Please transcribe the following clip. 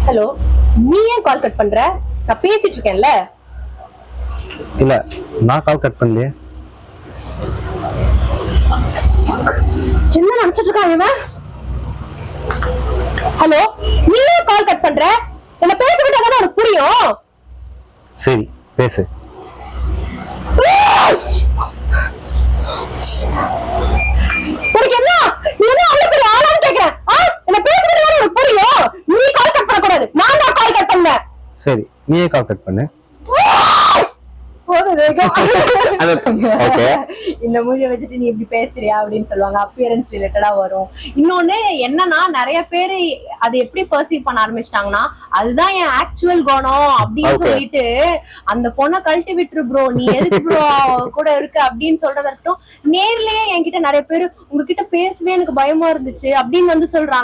Hello, நீ ஏன் call cut பண்ற? நான் பேசிட்டு இருக்கேன்ல. இல்ல, நான் கால் கட் பண்ணலையே. என்ன நினைச்சிட்டு இருக்கான் இவன்? ஹலோ, நீ ஏன் கால் கட் பண்ற? என்ன பேச விட்டாதானே உனக்கு புரியும். சரி, பேசு. உனக்கு என்ன? நீ என்ன அவ்வளவு பெரிய ஆளான்னு கேக்குறேன். என்ன பேச விட்டாதானே உனக்கு புரியும். நீ கால் கட் பண்ண கூடாது, நான் தான் கால் கட் பண்ணேன். சரி, நீயே கால் கட் பண்ணு. இந்த மூஞ்சிய வச்சுட்டு நீ இப்படி பேசுறியா அப்படின்னு சொல்லுவாங்க. அப்பியரன்ஸ் ரிலேட்டடா வரும். இன்னொன்னு என்னன்னா, நிறைய பேரு அதை எப்படி பர்சீவ் பண்ண ஆரம்பிச்சிட்டாங்கன்னா, அதுதான் என் ஆக்சுவல் குணம் அப்படின்னு சொல்லிட்டு அந்த பொண்ணை கழட்டி விட்டுரு ப்ரோ, நீ எதுக்கு ப்ரோ கூட இருக்கு அப்படின்னு சொல்றதா இருக்கட்டும். நேர்லயே என்கிட்ட நிறைய பேரு உங்ககிட்ட பேசவே எனக்கு பயமா இருந்துச்சு அப்படின்னு வந்து சொல்றாங்க.